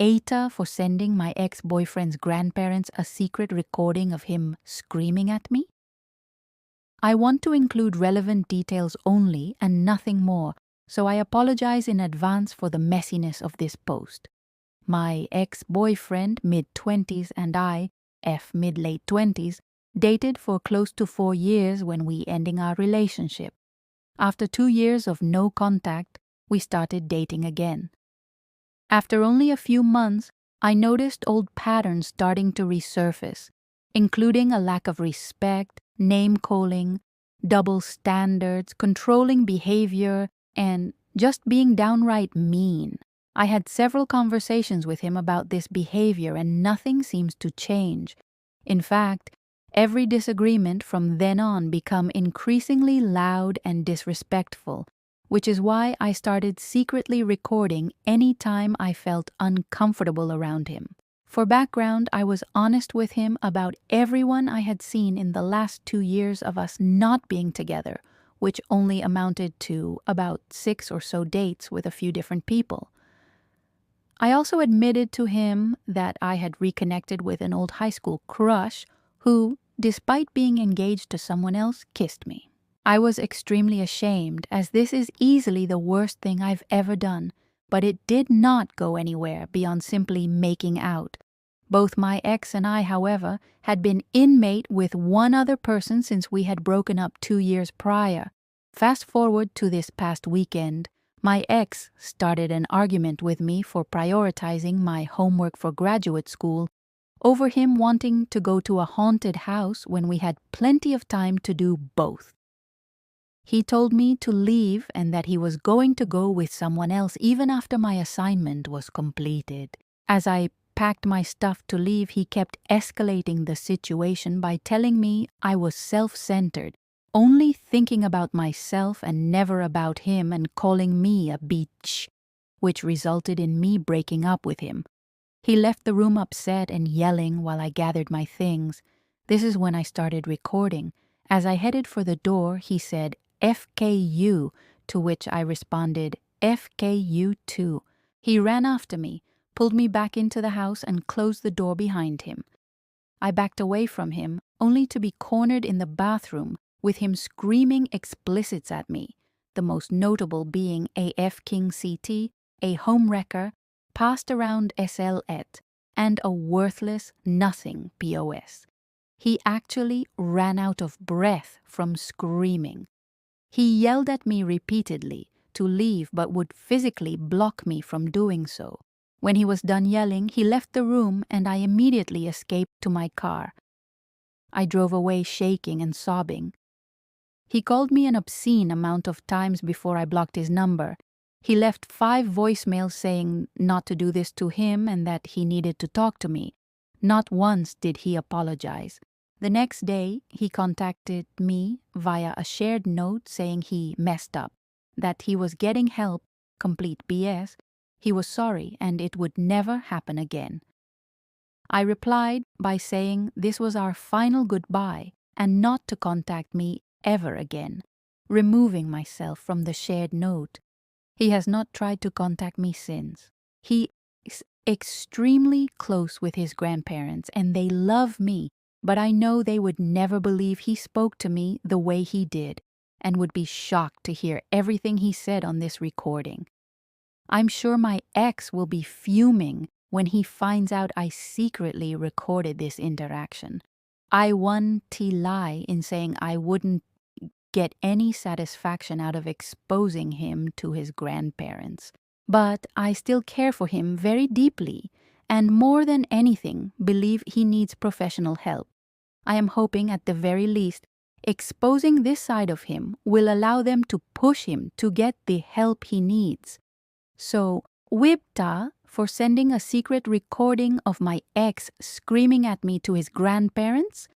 AITAH for sending my ex-boyfriend's grandparents a secret recording of him screaming at me? I want to include relevant details only and nothing more, so I apologize in advance for the messiness of this post. My ex-boyfriend, mid-20s, and I, mid-late 20s, dated for close to 4 years when we ending our relationship. After 2 years of no contact, we started dating again. After only a few months, I noticed old patterns starting to resurface, including a lack of respect, name-calling, double standards, controlling behavior, and just being downright mean. I had several conversations with him about this behavior and nothing seems to change. In fact, every disagreement from then on became increasingly loud and disrespectful, which is why I started secretly recording any time I felt uncomfortable around him. For background, I was honest with him about everyone I had seen in the last 2 years of us not being together, which only amounted to about 6 or so dates with a few different people. I also admitted to him that I had reconnected with an old high school crush who, despite being engaged to someone else, kissed me. I was extremely ashamed, as this is easily the worst thing I've ever done, but it did not go anywhere beyond simply making out. Both my ex and I, however, had been inmate with one other person since we had broken up 2 years prior. Fast forward to this past weekend, my ex started an argument with me for prioritizing my homework for graduate school over him wanting to go to a haunted house when we had plenty of time to do both. He told me to leave and that he was going to go with someone else even after my assignment was completed. As I packed my stuff to leave, he kept escalating the situation by telling me I was self-centered, only thinking about myself and never about him, and calling me a bitch, which resulted in me breaking up with him. He left the room upset and yelling while I gathered my things. This is when I started recording. As I headed for the door, he said, "FKU," to which I responded, "FKU too." He ran after me, pulled me back into the house, and closed the door behind him. I backed away from him, only to be cornered in the bathroom with him screaming explicits at me, the most notable being AF King CT, a homewrecker, passed around SL et, and a worthless nothing POS. He actually ran out of breath from screaming. He yelled at me repeatedly to leave but would physically block me from doing so. When he was done yelling, he left the room and I immediately escaped to my car. I drove away shaking and sobbing. He called me an obscene amount of times before I blocked his number. He left 5 voicemails saying not to do this to him and that he needed to talk to me. Not once did he apologize. The next day, he contacted me via a shared note saying he messed up, that he was getting help, complete BS, he was sorry and it would never happen again. I replied by saying this was our final goodbye and not to contact me ever again, removing myself from the shared note. He has not tried to contact me since. He is extremely close with his grandparents and they love me, but I know they would never believe he spoke to me the way he did and would be shocked to hear everything he said on this recording. I'm sure my ex will be fuming when he finds out I secretly recorded this interaction. I won lie in saying I wouldn't get any satisfaction out of exposing him to his grandparents. But I still care for him very deeply and more than anything believe he needs professional help. I am hoping at the very least exposing this side of him will allow them to push him to get the help he needs. So, AITAH for sending a secret recording of my ex screaming at me to his grandparents?